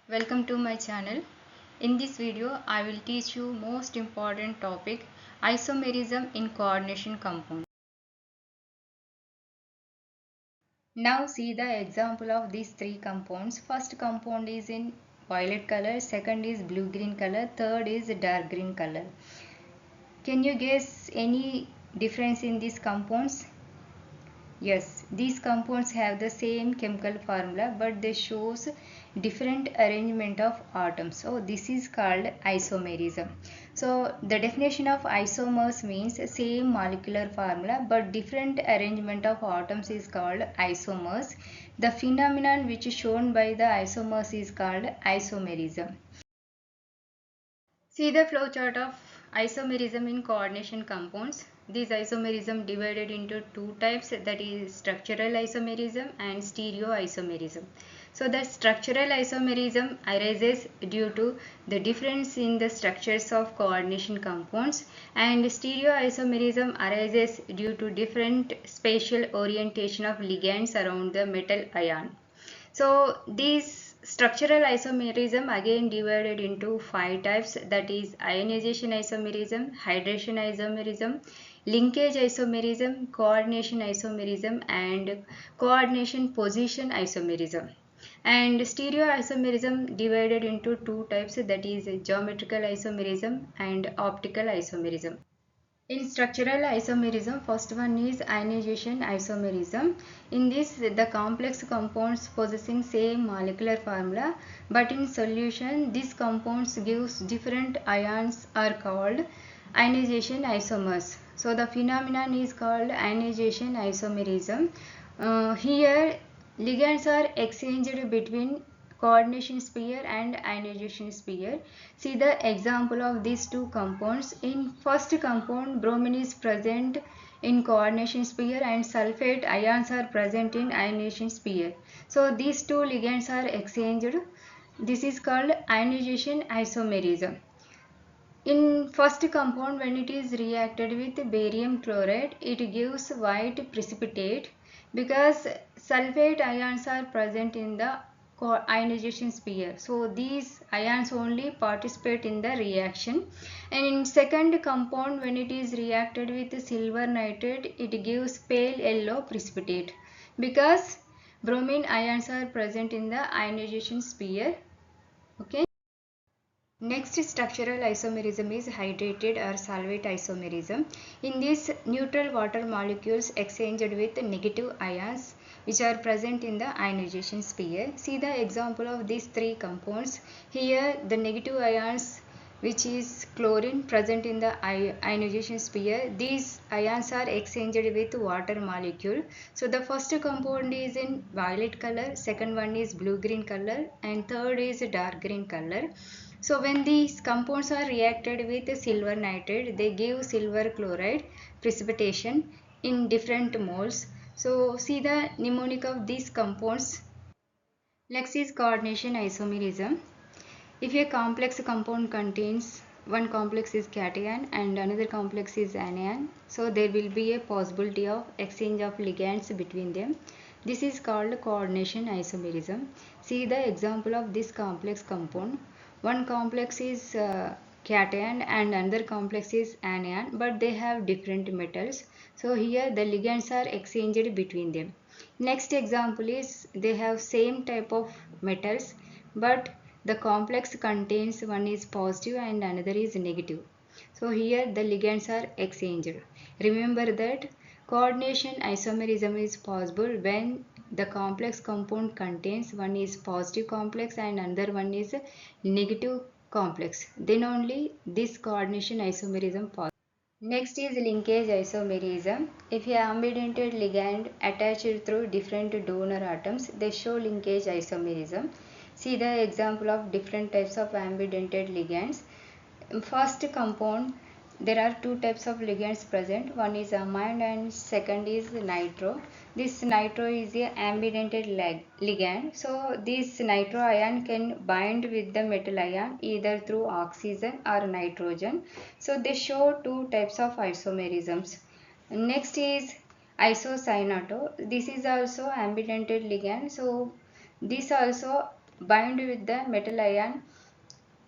Welcome to my channel. In this video, I will teach you most important topic, isomerism in coordination compound. Now see the example of these three compounds. First compound is in violet color, second is blue green color, third is dark green color. Can you guess any difference in these compounds? Yes, these compounds have the same chemical formula but they shows different arrangement of atoms. So this is called isomerism. So the definition of isomers means same molecular formula but different arrangement of atoms is called isomers. The phenomenon which is shown by the isomers is called isomerism. See the flowchart of isomerism in coordination compounds. This isomerism divided into two types, that is structural isomerism and stereoisomerism. So the structural isomerism arises due to the difference in the structures of coordination compounds, and stereoisomerism arises due to different spatial orientation of ligands around the metal ion. So these structural isomerism again divided into five types, that is ionization isomerism, hydration isomerism, linkage isomerism, coordination isomerism and coordination position isomerism. And stereoisomerism divided into two types, that is geometrical isomerism and optical isomerism. In structural isomerism, first one is ionization isomerism. In this, the complex compounds possessing same molecular formula, but in solution, these compounds gives different ions are called ionization isomers. So the phenomenon is called ionization isomerism. Here, ligands are exchanged between coordination sphere and ionization sphere. See the example of these two compounds. In first compound, bromine is present in coordination sphere and sulfate ions are present in ionization sphere. So these two ligands are exchanged. This is called ionization isomerism. In first compound, when it is reacted with barium chloride, it gives white precipitate because sulfate ions are present in the ionization sphere. So these ions only participate in the reaction. And in second compound, when it is reacted with silver nitrate, it gives pale yellow precipitate because bromine ions are present in the ionization sphere. Okay. Next structural isomerism is hydrated or solvate isomerism. In this, neutral water molecules exchanged with negative ions which are present in the ionization sphere. See the example of these three compounds. Here the negative ions, which is chlorine, present in the ionization sphere. These ions are exchanged with water molecule. So the first compound is in violet color, second one is blue green color and third is dark green color. So when these compounds are reacted with silver nitrate, they give silver chloride precipitation in different moles. So see the mnemonic of these compounds. Next is coordination isomerism. If a complex compound contains one complex is cation and another complex is anion, so there will be a possibility of exchange of ligands between them. This is called coordination isomerism. See the example of this complex compound. One complex is cation and another complex is anion, but they have different metals. So here the ligands are exchanged between them. Next example is they have same type of metals, but the complex contains one is positive and another is negative. So here the ligands are exchanged. Remember that coordination isomerism is possible when the complex compound contains one is positive complex and another one is negative complex. Then only this coordination isomerism possible. Next is linkage isomerism. If a ambidentate ligand attached through different donor atoms, they show linkage isomerism. See the example of different types of ambidentate ligands. First compound, there are two types of ligands present. One is amide and second is nitro. This nitro is a ambidentate ligand. So this nitro ion can bind with the metal ion either through oxygen or nitrogen. So they show two types of isomerisms. Next is isocyanato. This is also ambidentate ligand. So this also bind with the metal ion,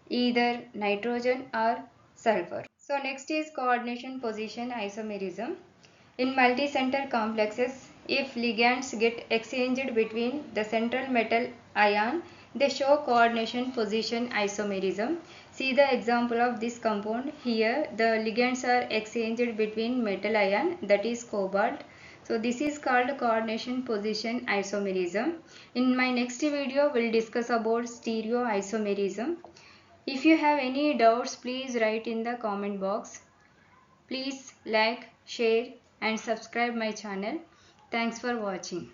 either nitrogen or sulfur. So next is coordination position isomerism. In multi-center complexes, if ligands get exchanged between the central metal ion, they show coordination position isomerism. See the example of this compound. Here the ligands are exchanged between metal ion, that is cobalt. So this is called coordination position isomerism. In my next video, we'll discuss about stereoisomerism. If you have any doubts, please write in the comment box. Please like, share and subscribe my channel. Thanks for watching.